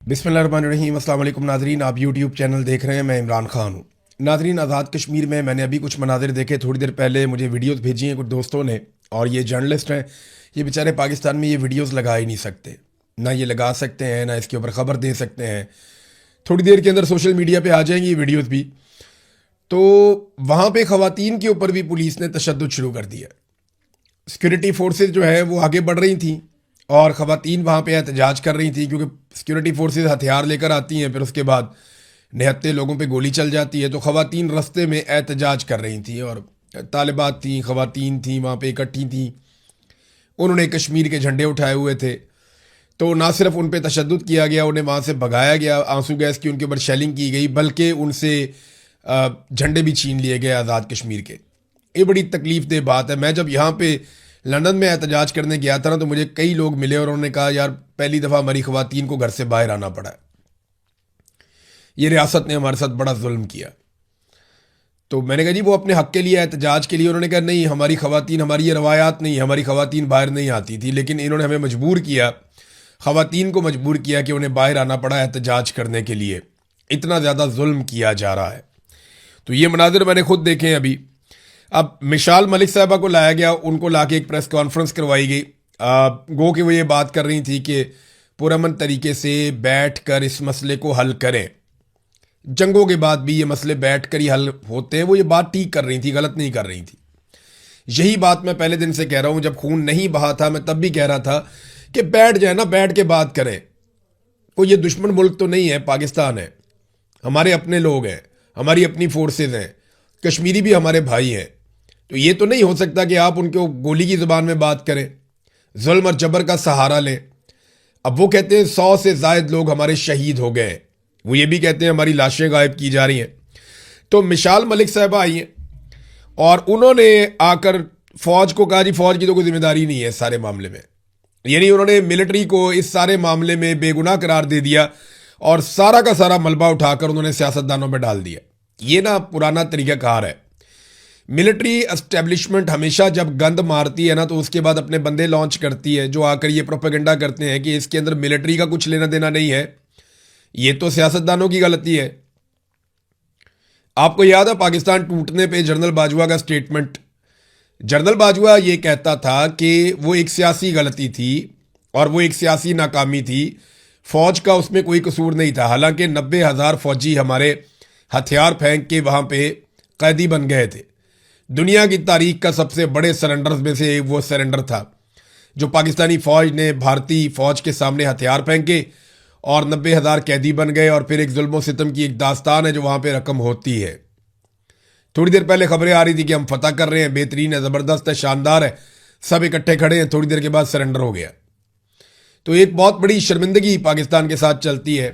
बिस्मिल्लाहिर्रहमानिर्रहीम। अस्सलाम वालेकुम नाजरीन, आप यूट्यूब चैनल देख रहे हैं। मैं इमरान खान हूँ। नाजरीन, आज़ाद कश्मीर में मैंने अभी कुछ मनाजिर देखे। थोड़ी देर पहले मुझे वीडियोस भेजी हैं कुछ दोस्तों ने, और ये जर्नलिस्ट हैं, ये बेचारे पाकिस्तान में ये वीडियोस लगा ही नहीं सकते। ना ये लगा सकते हैं, ना इसके ऊपर ख़बर दे सकते हैं। थोड़ी देर के अंदर सोशल मीडिया पर आ जाएंगी ये वीडियोज़ भी। तो वहाँ पर ख़वातीन के ऊपर भी पुलिस ने तशद्दुद शुरू कर दिया। सिक्योरिटी फोर्सेज जो है वो आगे बढ़ रही थी और ख़वातीन वहाँ पे एहतजाज कर रही थी, क्योंकि सिक्योरिटी फोर्सेज हथियार लेकर आती हैं, फिर उसके बाद निहत्ते लोगों पे गोली चल जाती है। तो ख़वातीन रस्ते में एहतजाज कर रही थी और तालिबात थी, ख़वातीन थी, वहाँ पे इकट्ठी थी। उन्होंने कश्मीर के झंडे उठाए हुए थे। तो ना सिर्फ उन पर तशद्दुद किया गया, उन्हें वहाँ से भगाया गया, आंसू गैस की उनके ऊपर शेलिंग की गई, बल्कि उनसे झंडे भी छीन लिए गए आज़ाद कश्मीर के। ये बड़ी तकलीफ दह बात है। मैं जब यहाँ पे लंदन में एहतजाज करने गया था ना, तो मुझे कई लोग मिले और उन्होंने कहा, यार पहली दफ़ा हमारी ख़वातीन को घर से बाहर आना पड़ा है, ये रियासत ने हमारे साथ बड़ा जुल्म किया। तो मैंने कहा जी वो अपने हक़ के लिए एहतजाज के लिए। उन्होंने कहा नहीं, हमारी ख़वातीन, हमारी ये रवायात नहीं, हमारी ख़वातीन बाहर नहीं आती थी, लेकिन इन्होंने हमें मजबूर किया, ख़वातीन को मजबूर किया कि उन्हें बाहर आना पड़ा एहतजाज करने के लिए। इतना ज़्यादा जुल्म किया जा रहा है। तो ये मनाजिर मैंने खुद देखे हैं अभी। अब मिशाल मलिक साहबा को लाया गया, उनको लाके एक प्रेस कॉन्फ्रेंस करवाई गई। गो कि वो ये बात कर रही थी कि पुरअमन तरीके से बैठ कर इस मसले को हल करें। जंगों के बाद भी ये मसले बैठ कर ही हल होते हैं। वो ये बात ठीक कर रही थी, गलत नहीं कर रही थी। यही बात मैं पहले दिन से कह रहा हूँ, जब खून नहीं बहा था मैं तब भी कह रहा था कि बैठ जाए ना, बैठ के बात करें। कोई ये दुश्मन मुल्क तो नहीं है, पाकिस्तान है, हमारे अपने लोग हैं, हमारी अपनी फोर्सेज हैं, कश्मीरी भी हमारे भाई हैं। तो ये तो नहीं हो सकता कि आप उनको गोली की ज़बान में बात करें, जुल्म और जबर का सहारा लें। अब वो कहते हैं 100 से ज़ायद लोग हमारे शहीद हो गए हैं, वो ये भी कहते हैं हमारी लाशें गायब की जा रही हैं। तो मिशाल मलिक साहबा आई हैं और उन्होंने आकर फ़ौज को कहा, जी फ़ौज की तो कोई जिम्मेदारी नहीं है इस सारे मामले में। यानी उन्होंने मिलिट्री को इस सारे मामले में बेगुनाह करार दे दिया और सारा का सारा मलबा उठाकर उन्होंने सियासतदानों में डाल दिया। ये ना पुराना तरीक़ाकार है। मिलिट्री एस्टेब्लिशमेंट हमेशा जब गंद मारती है ना, तो उसके बाद अपने बंदे लॉन्च करती है जो आकर ये प्रोपेगेंडा करते हैं कि इसके अंदर मिलिट्री का कुछ लेना देना नहीं है। ये तो सियासतदानों की गलती है। आपको याद है पाकिस्तान टूटने पे जनरल बाजवा का स्टेटमेंट। जनरल बाजवा ये कहता था कि वो एक सियासी गलती थी और वो एक सियासी नाकामी थी, फौज का उसमें कोई कसूर नहीं था। हालांकि 90,000 फौजी हमारे हथियार फेंक के वहां पे कैदी बन गए थे। दुनिया की तारीख का सबसे बड़े सरेंडर्स में से वो सरेंडर था जो पाकिस्तानी फौज ने भारतीय फौज के सामने हथियार फेंके और 90,000 कैदी बन गए। और फिर एक जुल्म सितम की एक दास्तान है जो वहां पे रकम होती है। थोड़ी देर पहले खबरें आ रही थी कि हम फतह कर रहे हैं, बेहतरीन है, ज़बरदस्त है, शानदार है, सब इकट्ठे खड़े हैं, थोड़ी देर के बाद सरेंडर हो गया। तो एक बहुत बड़ी शर्मिंदगी पाकिस्तान के साथ चलती है।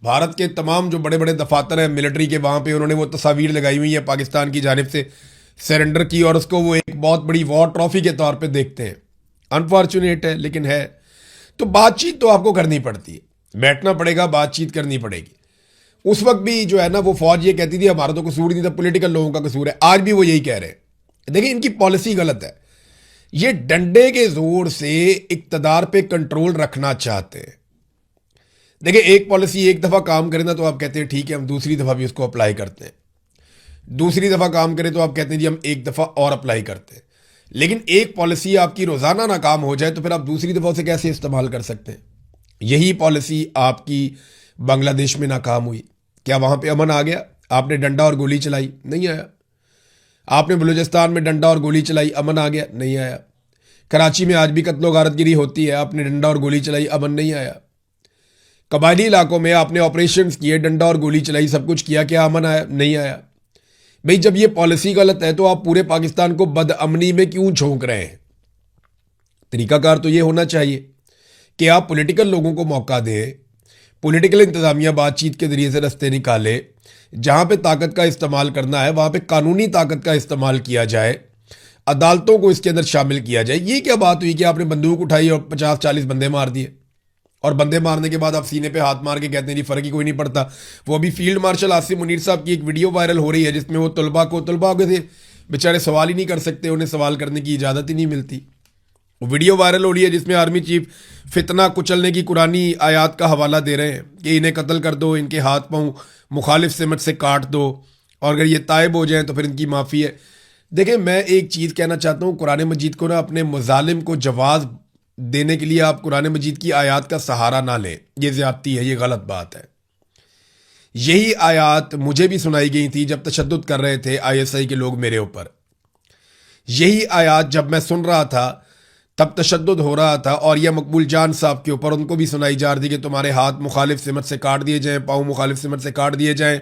भारत के तमाम जो बड़े बड़े दफातर हैं मिलिट्री के, वहाँ पे उन्होंने वो तस्वीर लगाई हुई है पाकिस्तान की जानिब से सरेंडर की, और उसको वो एक बहुत बड़ी वॉर ट्रॉफी के तौर पे देखते हैं। अनफॉर्चुनेट है, लेकिन है। तो बातचीत तो आपको करनी पड़ती है, बैठना पड़ेगा, बातचीत करनी पड़ेगी। उस वक्त भी जो है ना, वो फौज ये कहती थी हमारा तो कसूर नहीं था, पॉलिटिकल लोगों का कसूर है। आज भी वो यही कह रहे हैं। देखिए, इनकी पॉलिसी गलत है। ये डंडे के जोर से इक्तदार पे कंट्रोल रखना चाहते हैं। देखिए, एक पॉलिसी एक दफ़ा काम करे ना तो आप कहते हैं ठीक है, हम दूसरी दफ़ा भी उसको अप्लाई करते हैं। दूसरी दफ़ा काम करे तो आप कहते हैं जी हम एक दफ़ा और अप्लाई करते हैं। लेकिन एक पॉलिसी आपकी रोज़ाना नाकाम हो जाए तो फिर आप दूसरी दफ़ा उसे कैसे इस्तेमाल कर सकते हैं? यही पॉलिसी आपकी बांग्लादेश में नाकाम हुई। क्या वहाँ पे अमन आ गया? आपने डंडा और गोली चलाई, नहीं आया। आपने बलूचिस्तान में डंडा और गोली चलाई, अमन आ गया, नहीं आया। कराची में आज भी कत्लो गारतगिरी होती है, आपने डंडा और गोली चलाई, अमन नहीं आया। कबायली इलाकों में आपने ऑपरेशंस किए, डंडा और गोली चलाई, सब कुछ किया, क्या अमन आया? नहीं आया। भाई, जब ये पॉलिसी गलत है तो आप पूरे पाकिस्तान को बदअमनी में क्यों झोंक रहे हैं? तरीकाकार तो ये होना चाहिए कि आप पॉलिटिकल लोगों को मौका दें, पॉलिटिकल इंतजामिया बातचीत के जरिए से रास्ते निकाले। जहां पे ताकत का इस्तेमाल करना है वहां पे कानूनी ताकत का इस्तेमाल किया जाए, अदालतों को इसके अंदर शामिल किया जाए। ये क्या बात हुई कि आपने बंदूक उठाई और 50-40 बंदे मार दिए, और बंदे मारने के बाद आप सीने पे हाथ मार के कहते हैं जी फर्क ही कोई नहीं पड़ता। वो अभी फील्ड मार्शल आसिम मुनीर साहब की एक वीडियो वायरल हो रही है जिसमें वो तलबा से बेचारे सवाल ही नहीं कर सकते, उन्हें सवाल करने की इजाज़त ही नहीं मिलती। वीडियो वायरल हो रही है जिसमें आर्मी चीफ फितना कुचलने की कुरानी आयात का हवाला दे रहे हैं कि इन्हें कत्ल कर दो, इनके हाथ पांव मुखालिफ सिमत से काट दो, और अगर ये तायब हो जाएं तो फिर इनकी माफ़ी है। देखें, मैं एक चीज़ कहना चाहता हूँ, कुरान मजीद को ना अपने मुजालिम को जवाब देने के लिए आप कुरान मजीद की आयात का सहारा ना लें। ये ज़्यादती है, ये गलत बात है। यही आयात मुझे भी सुनाई गई थी जब तशद्दुद कर रहे थे ISI के लोग मेरे ऊपर। यही आयात जब मैं सुन रहा था तब तशद्दुद हो रहा था, और यह मकबूल जान साहब के ऊपर उनको भी सुनाई जा रही थी कि तुम्हारे हाथ मुखालिफ सिमत से काट दिए जाएं, पाँव मुखालिफ सिमत से काट दिए जाएं,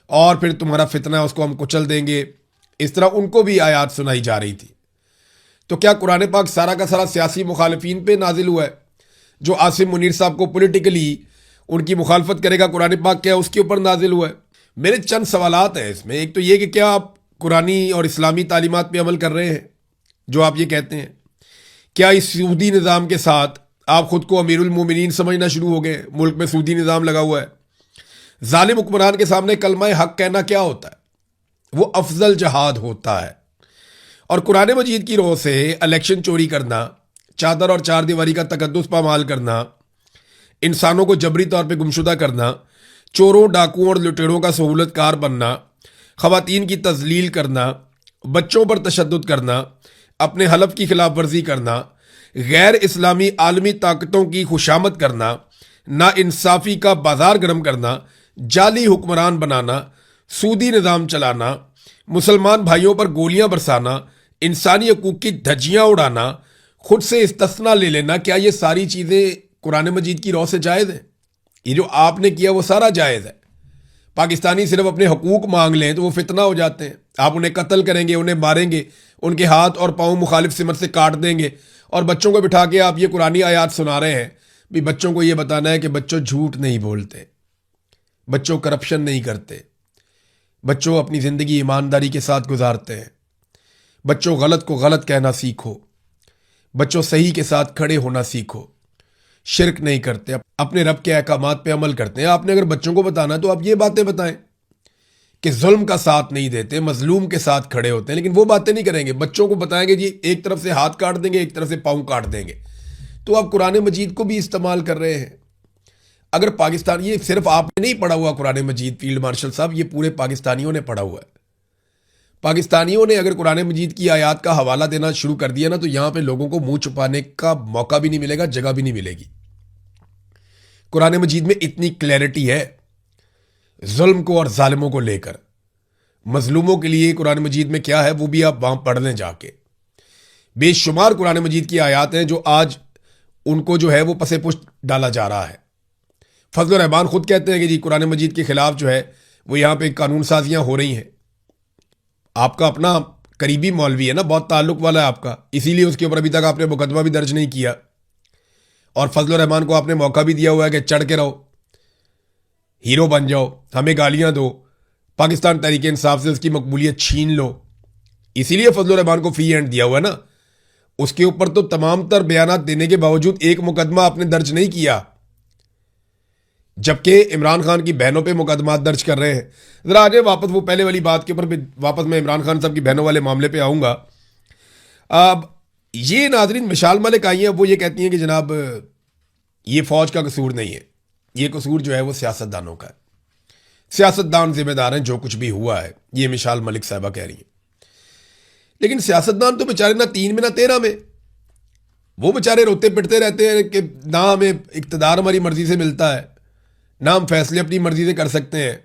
और फिर तुम्हारा फितना है उसको हम कुचल देंगे। इस तरह उनको भी आयात सुनाई जा रही थी। तो क्या कुरान पाक सारा का सारा सियासी मुखालिफिन पे नाजिल हुआ है? जो आसिम मुनीर साहब को पॉलिटिकली उनकी मुखालफत करेगा, कुरान पाक क्या उसके ऊपर नाजिल हुआ है? मेरे चंद सवालात हैं इसमें। एक तो ये कि क्या आप कुरानी और इस्लामी तालीमात पे अमल कर रहे हैं जो आप ये कहते हैं? क्या इस सूदी निज़ाम के साथ आप खुद को अमीरुल मोमिनीन समझना शुरू हो गए? मुल्क में सूदी निज़ाम लगा हुआ है। जालिम हुक्मरान के सामने कलमा हक कहना क्या होता है? वो अफजल जहाद होता है। और कुरान मजीद की रोह से इलेक्शन चोरी करना, चादर और चार दीवारी का तकद्दुस पामाल करना, इंसानों को जबरी तौर पे गुमशुदा करना, चोरों डाकुओं और लुटेरों का सहूलतकार बनना, खवातीन की तजलील करना, बच्चों पर तशद्दुद करना, अपने हलफ की खिलाफ वर्जी करना, गैर इस्लामी आलमी ताकतों की खुशामद करना, ना इंसाफी का बाजार गर्म करना, जाली हुक्मरान बनाना, सूदी निज़ाम चलाना, मुसलमान भाइयों पर गोलियां बरसाना, इंसानी हकूक की धज्जियां उड़ाना, खुद से इस्तिस्ना ले लेना, क्या ये सारी चीज़ें कुरान मजीद की रौ से जायज़ है? ये जो आपने किया वो सारा जायज़ है। पाकिस्तानी सिर्फ अपने हकूक मांग लें तो वो फितना हो जाते हैं। आप उन्हें कत्ल करेंगे, उन्हें मारेंगे, उनके हाथ और पाँव मुखालिफ सिमत से काट देंगे, और बच्चों को बिठा के आप ये कुरानी आयात सुना रहे हैं। भी बच्चों को ये बताना है कि बच्चों झूठ नहीं बोलते, बच्चों करप्शन नहीं करते, बच्चों अपनी ज़िंदगी ईमानदारी के साथ गुजारते हैं, बच्चों गलत को गलत कहना सीखो, बच्चों सही के साथ खड़े होना सीखो, शिरक नहीं करते, अपने रब के अहकामात पे अमल करते हैं। आपने अगर बच्चों को बताना तो आप ये बातें बताएं कि जुल्म का साथ नहीं देते, मजलूम के साथ खड़े होते हैं, लेकिन वो बातें नहीं करेंगे। बच्चों को बताएंगे जी एक तरफ से हाथ काट देंगे, एक तरफ से पाँव काट देंगे। तो आप कुरान मजीद को भी इस्तेमाल कर रहे हैं। अगर पाकिस्तान, ये सिर्फ आपने नहीं पढ़ा हुआ कुरान मजीद फील्ड मार्शल साहब, ये पूरे पाकिस्तानियों ने पढ़ा हुआ है। पाकिस्तानियों ने अगर कुरान मजीद की आयात का हवाला देना शुरू कर दिया ना, तो यहां पे लोगों को मुंह छुपाने का मौका भी नहीं मिलेगा, जगह भी नहीं मिलेगी। कुरान मजीद में इतनी क्लैरिटी है जुल्म को और जालिमों को लेकर। मजलूमों के लिए कुरान मजीद में क्या है वो भी आप वहां पढ़ लें जाके। बेशुमार कुरान मजीद की आयात हैं जो आज उनको जो है वो पसे पुष्ट डाला जा रहा है। फजल रहमान खुद कहते हैं कि जी कुरान मजीद के खिलाफ जो है वो यहाँ पे कानून साजियाँ हो रही हैं। आपका अपना करीबी मौलवी है ना, बहुत ताल्लुक वाला है आपका, इसीलिए उसके ऊपर अभी तक आपने मुकदमा भी दर्ज नहीं किया, और फजल रहमान को आपने मौका भी दिया हुआ है कि चढ़ के रहो, हीरो बन जाओ, हमें गालियां दो, पाकिस्तान तहरीक इंसाफ से उसकी मकबूलियत छीन लो। इसीलिए फजल रहमान को फ्री हैंड दिया हुआ है ना। उसके ऊपर तो तमाम तर बयानात देने के बावजूद एक मुकदमा आपने दर्ज नहीं किया, जबकि इमरान खान की बहनों पे मुकदमा दर्ज कर रहे हैं। जरा आगे वापस वो पहले वाली बात के ऊपर भी वापस मैं इमरान खान साहब की बहनों वाले मामले पे आऊँगा। अब ये नाजरीन मिशाल मलिक आई हैं, वो ये कहती हैं कि जनाब ये फ़ौज का कसूर नहीं है, ये कसूर जो है वो सियासतदानों का है, सियासतदान जिम्मेदार हैं जो कुछ भी हुआ है, ये मिशाल मलिक साहबा कह रही हैं। लेकिन सियासतदान तो बेचारे ना 3 में ना 13 में, वो बेचारे रोते पिटते रहते हैं कि ना हमें इक़्तिदार हमारी मर्जी से मिलता है, ना हम फैसले अपनी मर्जी से कर सकते हैं।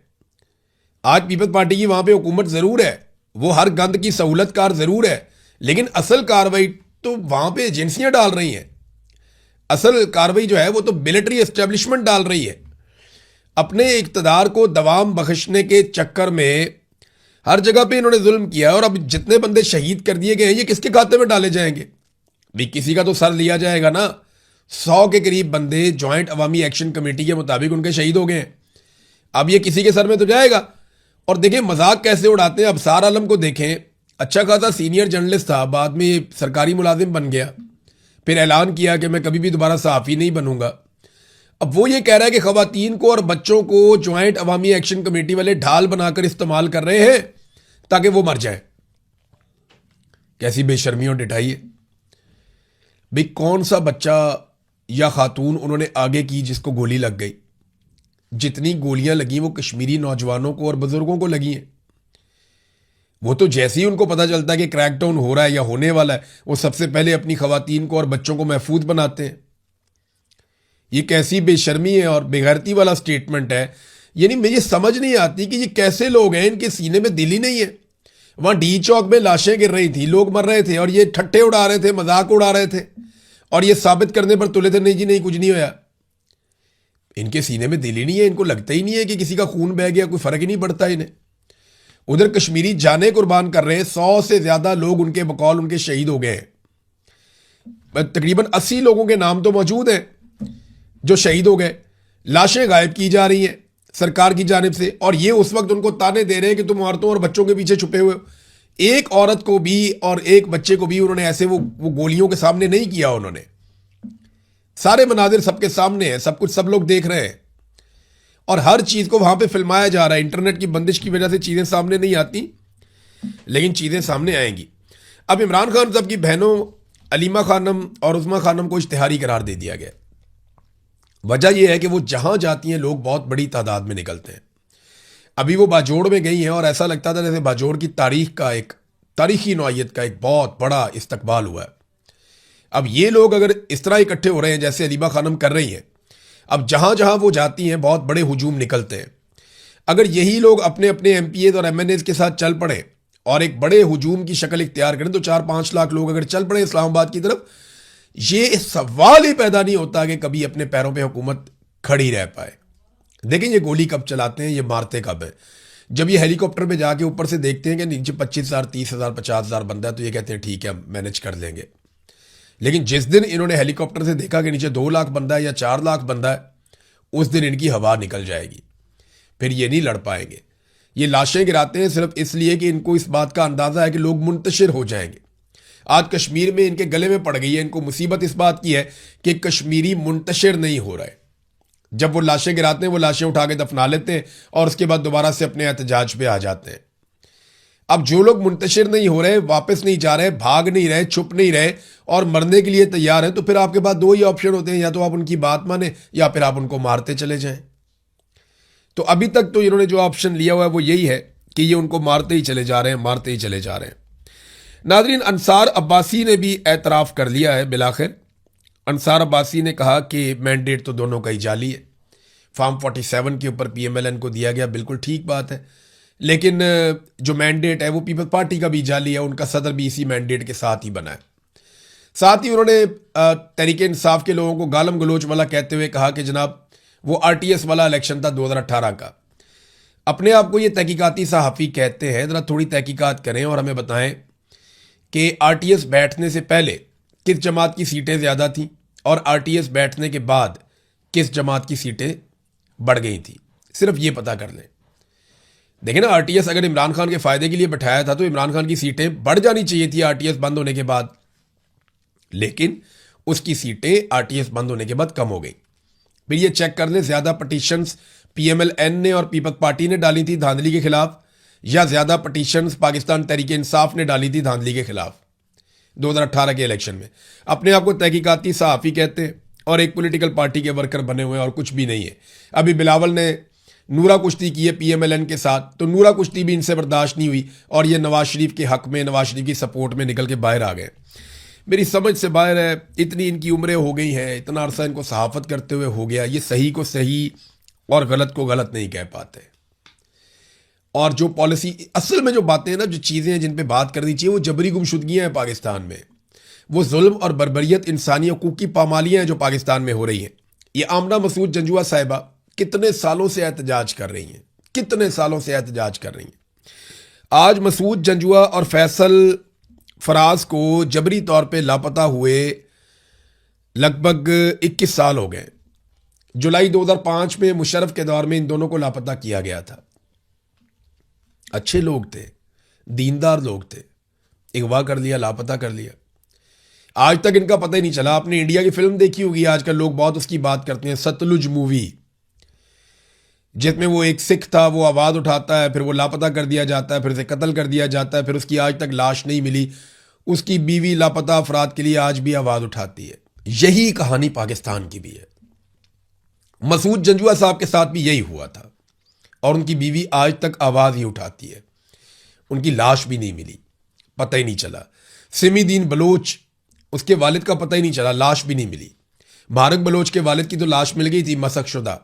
आज पीपल्स पार्टी की वहां पे हुकूमत ज़रूर है, वो हर गंद की सहूलतकार ज़रूर है, लेकिन असल कार्रवाई तो वहां पे एजेंसियां डाल रही हैं। असल कार्रवाई जो है वो तो मिलिट्री एस्टेब्लिशमेंट डाल रही है। अपने इक़्तिदार को दवाम बख्शने के चक्कर में हर जगह पे इन्होंने जुल्म किया, और अब जितने बंदे शहीद कर दिए गए हैं ये किसके खाते में डाले जाएंगे? भी किसी का तो सर लिया जाएगा ना। 100 के करीब बंदे ज्वाइंट अवामी एक्शन कमेटी के मुताबिक उनके शहीद हो गए हैं। अब ये किसी के सर में तो जाएगा। और देखें मजाक कैसे उड़ाते हैं। अबसार आलम को देखें, अच्छा खासा सीनियर जर्नलिस्ट था, बाद में सरकारी मुलाजिम बन गया, फिर ऐलान किया कि मैं कभी भी दोबारा सहाफ़ी नहीं बनूंगा। अब वो ये कह रहा है कि खवातीन को और बच्चों को ज्वाइंट अवामी एक्शन कमेटी वाले ढाल बनाकर इस्तेमाल कर रहे हैं ताकि वो मर जाए। कैसी बेशर्मी और डिठाई है। भाई कौन सा बच्चा या खातून उन्होंने आगे की जिसको गोली लग गई? जितनी गोलियां लगी वो कश्मीरी नौजवानों को और बुजुर्गों को लगी हैं। वो तो जैसे ही उनको पता चलता है कि क्रैकडाउन हो रहा है या होने वाला है, वो सबसे पहले अपनी खवातीन को और बच्चों को महफूज बनाते हैं। ये कैसी बेशर्मी है और बेगैरती वाला स्टेटमेंट है। यानी मुझे समझ नहीं आती कि ये कैसे लोग हैं, इनके सीने में दिल ही नहीं है। वहां डी चौक में लाशें गिर रही थी, लोग मर रहे थे और ये ठट्ठे उड़ा रहे थे, मजाक उड़ा रहे थे और ये साबित करने पर तुले थे नहीं जी नहीं कुछ नहीं होया। इनके सीने में दिल ही नहीं है, इनको लगता ही नहीं है कि किसी का खून बह गया, कोई फर्क ही नहीं पड़ता इन्हें। उधर कश्मीरी जाने कुर्बान कर रहे हैं, 100 से ज्यादा लोग उनके बकौल उनके शहीद हो गए हैं। तकरीबन 80 लोगों के नाम तो मौजूद हैं जो शहीद हो गए। लाशें गायब की जा रही हैं सरकार की जानिब से, और ये उस वक्त उनको ताने दे रहे हैं कि तुम औरतों और बच्चों के पीछे छुपे हुए हो। एक औरत को भी और एक बच्चे को भी उन्होंने ऐसे वो गोलियों के सामने नहीं किया। उन्होंने सारे मनाजिर सबके सामने है, सब कुछ सब लोग देख रहे हैं और हर चीज को वहां पे फिल्माया जा रहा है। इंटरनेट की बंदिश की वजह से चीजें सामने नहीं आती, लेकिन चीजें सामने आएंगी। अब इमरान खान साहब की बहनों अलीमा खानम और उस्मा खानम को इश्तिहारी करार दे दिया गया। वजह यह है कि वो जहां जाती हैं लोग बहुत बड़ी तादाद में निकलते हैं। अभी वो बाजोड़ में गई हैं और ऐसा लगता था जैसे बाजोड़ की तारीख का एक तारीखी नौयत का एक बहुत बड़ा इस्तकबाल हुआ है। अब ये लोग अगर इस तरह इकट्ठे हो रहे हैं जैसे अलीमा खानम कर रही हैं, अब जहां जहां वो जाती हैं बहुत बड़े हुजूम निकलते हैं। अगर यही लोग अपने अपने एमपीएज और एमएनएज के साथ चल पड़े और एक बड़े हुजूम की शक्ल इख्तियार करें तो 4-5 लाख लोग अगर चल पड़े इस्लामाबाद की तरफ, ये सवाल ही पैदा नहीं होता कि कभी अपने पैरों पे हुकूमत खड़ी रह पाए। देखें ये गोली कब चलाते हैं, ये मारते कब है। जब ये हेलीकॉप्टर पे जाके ऊपर से देखते हैं कि नीचे 25,000 30,000 50,000 बंदा है तो ये कहते हैं ठीक है हम मैनेज कर लेंगे। लेकिन जिस दिन इन्होंने हेलीकॉप्टर से देखा कि नीचे 2 लाख बंदा है या 4 लाख बंदा है, उस दिन इनकी हवा निकल जाएगी, फिर ये नहीं लड़ पाएंगे। ये लाशें गिराते हैं सिर्फ इसलिए कि इनको इस बात का अंदाजा है कि लोग मुंतशिर हो जाएंगे। आज कश्मीर में इनके गले में पड़ गई है। इनको मुसीबत इस बात की है कि कश्मीरी मुंतशिर नहीं हो रहा है। जब वो लाशें गिराते हैं वो लाशें उठा के दफना लेते हैं और उसके बाद दोबारा से अपने एहतजाज पे आ जाते हैं। अब जो लोग मुंतशिर नहीं हो रहे, वापस नहीं जा रहे, भाग नहीं रहे, छुप नहीं रहे और मरने के लिए तैयार हैं, तो फिर आपके पास 2 ही ऑप्शन होते हैं, या तो आप उनकी बात माने या फिर आप उनको मारते चले जाएं। तो अभी तक तो इन्होंने जो ऑप्शन लिया हुआ है वो यही है कि ये उनको मारते ही चले जा रहे हैं, मारते ही चले जा रहे हैं। नाज़रीन, अंसार अब्बासी ने भी एतराफ़ कर लिया है बिलाखिर। अंसार अब्बासी ने कहा कि मैंडेट तो दोनों का ही जाली है। फॉर्म 47 के ऊपर पीएमएलएन को दिया गया, बिल्कुल ठीक बात है, लेकिन जो मैंडेट है वो पीपल्स पार्टी का भी जाली है। उनका सदर भी इसी मैंडेट के साथ ही बना है। साथ ही उन्होंने तहरीक इंसाफ के लोगों को गालम गलोच वाला कहते हुए कहा कि जनाब वो आरटीएस वाला इलेक्शन था 2018 का। अपने आप को ये तहकीकाती सहाफ़ी कहते हैं, ज़रा थोड़ी तहकीकात करें और हमें बताएं कि आरटीएस बैठने से पहले किस जमात की सीटें ज़्यादा थीं और आरटीएस बैठने के बाद किस जमात की सीटें बढ़ गई थी। सिर्फ ये पता कर लें। देखें ना, आरटीएस अगर इमरान खान के फ़ायदे के लिए बैठाया था तो इमरान खान की सीटें बढ़ जानी चाहिए थी आरटीएस बंद होने के बाद, लेकिन उसकी सीटें आरटीएस बंद होने के बाद कम हो गई। फिर ये चेक कर लें ज़्यादा पटिशन्स पीएमएलएन ने और पीपल्स पार्टी ने डाली थी धांधली के खिलाफ, या ज़्यादा पटिशन्स पाकिस्तान तहरीक इंसाफ ने डाली थी धांधली के खिलाफ 2018 के इलेक्शन में। अपने आप को तहकीकाती सहाफ़ी कहते हैं और एक पॉलिटिकल पार्टी के वर्कर बने हुए हैं और कुछ भी नहीं है। अभी बिलावल ने नूरा कुश्ती की है पीएमएलएन के साथ, तो नूरा कुश्ती भी इनसे बर्दाश्त नहीं हुई और ये नवाज शरीफ के हक में, नवाज शरीफ की सपोर्ट में निकल के बाहर आ गए। मेरी समझ से बाहर है। इतनी इनकी उम्रें हो गई हैं, इतना अरसा इनको सहाफ़त करते हुए हो गया, ये सही को सही और गलत को गलत नहीं कह पाते। और जो पॉलिसी असल में जो बातें हैं ना, जो चीज़ें हैं जिन पे बात करनी चाहिए, वो जबरी गुमशुदगियाँ हैं पाकिस्तान में, वो जुल्म और बर्बरियत, इंसानी हकूक़ की पामालियाँ हैं जो पाकिस्तान में हो रही हैं। ये आमना मसूद जंजुआ साहिबा कितने सालों से एहतजाज कर रही हैं, कितने सालों से एहतजाज कर रही हैं। आज मसूद जंजुआ और फैसल फराज को जबरी तौर पे लापता हुए लगभग 21 साल हो गए। जुलाई 2005 में मुशर्रफ के दौर में इन दोनों को लापता किया गया था। अच्छे लोग थे, दीनदार लोग थे, अगवा कर लिया, लापता कर लिया। आज तक इनका पता ही नहीं चला। आपने इंडिया की फिल्म देखी होगी, आजकल लोग बहुत उसकी बात करते हैं, सतलुज मूवी, जिसमें वो एक सिख था, वो आवाज़ उठाता है, फिर वो लापता कर दिया जाता है, फिर उसे कत्ल कर दिया जाता है, फिर उसकी आज तक लाश नहीं मिली। उसकी बीवी लापता अफराद के लिए आज भी आवाज उठाती है। यही कहानी पाकिस्तान की भी है। मसूद जंजुआ साहब के साथ भी यही हुआ था और उनकी बीवी आज तक आवाज ही उठाती है। उनकी लाश भी नहीं मिली, पता ही नहीं चला। सिमीदीन बलोच, उसके वालिद का पता ही नहीं चला, लाश भी नहीं मिली। मारक बलोच के वालिद की तो लाश मिल गई थी मसक शुदा,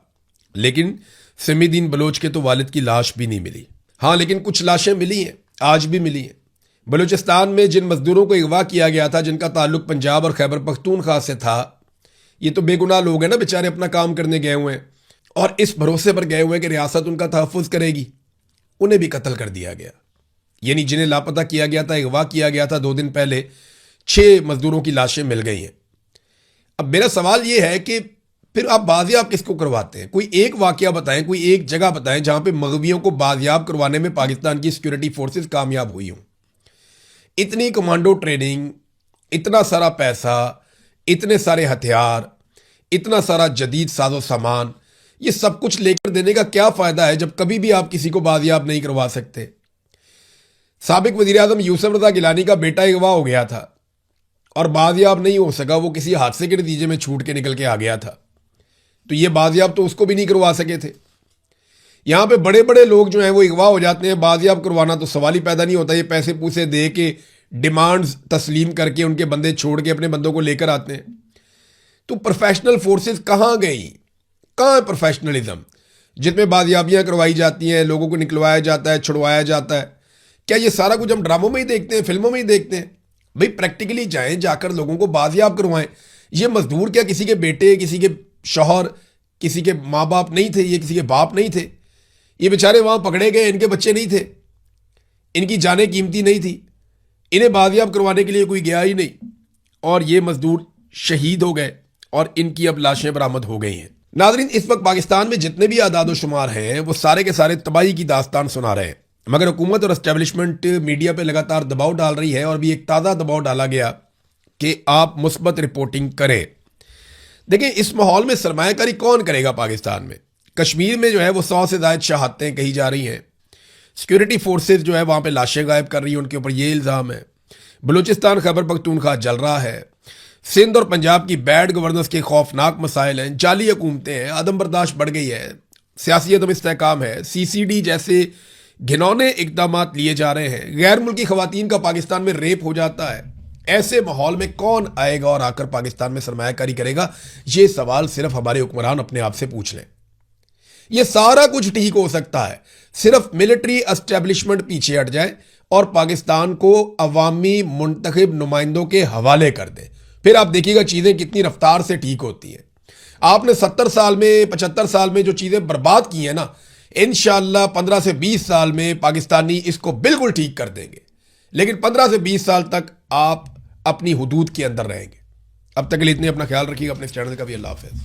लेकिन सिमीदीन बलोच के तो वालिद की लाश भी नहीं मिली। हाँ, लेकिन कुछ लाशें मिली हैं, आज भी मिली हैं। बलूचिस्तान में जिन मजदूरों को अगवा किया गया था, जिनका ताल्लुक पंजाब और खैबर पख्तूनख्वा से था, ये तो बेगुनाह लोग हैं ना, बेचारे अपना काम करने गए हुए हैं और इस भरोसे पर गए हुए हैं कि रियासत उनका तहफ़्फ़ुज़ करेगी। उन्हें भी कत्ल कर दिया गया। यानी जिन्हें लापता किया गया था, अगवा किया गया था 2 दिन पहले, 6 मजदूरों की लाशें मिल गई हैं। अब मेरा सवाल ये है कि फिर आप बाजियाब किसको करवाते हैं? कोई एक वाकया बताएं, कोई एक जगह बताएं जहां पे मगवियों को बाजियाब करवाने में पाकिस्तान की सिक्योरिटी फोर्सेस कामयाब हुई हों। इतनी कमांडो ट्रेनिंग, इतना सारा पैसा, इतने सारे हथियार, इतना सारा जदीद साजो सामान, ये सब कुछ लेकर देने का क्या फायदा है जब कभी भी आप किसी को बाजियाब नहीं करवा सकते? साबिक वजीर आजम यूसुफ रजा गिलानी का बेटा अगवा हो गया था और बाजियाब नहीं हो सका, वो किसी हादसे के नतीजे में छूट के निकल के आ गया था। तो ये बाजियाब तो उसको भी नहीं करवा सके थे। यहां पे बड़े बड़े लोग जो हैं वो अगवा हो जाते हैं, बाजियाब करवाना तो सवाल ही पैदा नहीं होता। ये पैसे पूसे दे के, डिमांड्स तस्लीम करके उनके बंदे छोड़ के अपने बंदों को लेकर आते हैं। तो प्रोफेशनल फोर्सेस कहां गई? कहां है प्रोफेशनलिज्म जिसमें बाजियाबियां करवाई जाती हैं, लोगों को निकलवाया जाता है, छुड़वाया जाता है? क्या ये सारा कुछ हम ड्रामों में ही देखते हैं, फिल्मों में ही देखते हैं? भाई प्रैक्टिकली जाएं, जाकर लोगों को बाजियाब करवाएं। ये मजदूर क्या किसी के बेटे, किसी के शौहर, किसी के माँ बाप नहीं थे? ये किसी के बाप नहीं थे? ये बेचारे वहां पकड़े गए, इनके बच्चे नहीं थे, इनकी जानें कीमती नहीं थी, इन्हें बाजियाब करवाने के लिए कोई गया ही नहीं और ये मजदूर शहीद हो गए और इनकी अब लाशें बरामद हो गई हैं। नाज़रीन, इस वक्त पाकिस्तान में जितने भी आदाद शुमार हैं वो सारे के सारे तबाही की दास्तान सुना रहे हैं, मगर हुकूमत और एस्टेब्लिशमेंट मीडिया पे लगातार दबाव डाल रही है और भी एक ताज़ा दबाव डाला गया कि आप मुस्बत रिपोर्टिंग करें। देखिए, इस माहौल में सरमायाकारी कौन करेगा पाकिस्तान में? कश्मीर में जो है वो 100 से ज़ायद शहादतें कही जा रही हैं। सिक्योरिटी फोर्सेज जो है वहाँ पे लाशें गायब कर रही हैं, उनके ऊपर ये इल्ज़ाम है। बलूचिस्तान खैबर पख्तूनख्वा जल रहा है। सिंध और पंजाब की बैड गवर्नेंस के खौफनाक मसाइल हैं, जाली हुकूमतें हैं, अदम बर्दाश्त बढ़ गई है, सियासी अदम इस्तेहकाम है, CCD जैसे घिनौने इकदाम लिए जा रहे हैं, गैर मुल्की खवातीन का पाकिस्तान में रेप हो जाता है। ऐसे माहौल में कौन आएगा और आकर पाकिस्तान में सरमायाकारी करेगा? ये सवाल सिर्फ हमारे हुक्मरान अपने आप से पूछ लें। ये सारा कुछ ठीक हो सकता है, सिर्फ मिलिट्री एस्टेब्लिशमेंट पीछे हट जाए और पाकिस्तान को अवामी मुंतखब नुमाइंदों के हवाले कर दे। फिर आप देखिएगा चीजें कितनी रफ्तार से ठीक होती हैं। आपने 70 साल में, 75 साल में जो चीजें बर्बाद की हैं ना, इंशाअल्लाह 15 से 20 साल में पाकिस्तानी इसको बिल्कुल ठीक कर देंगे। लेकिन 15 से 20 साल तक आप अपनी हुदूद के अंदर रहेंगे। अब तक के लिए इतने, अपना ख्याल रखिएगा, अपने चैनल का भी। अल्लाह हाफ़िज़।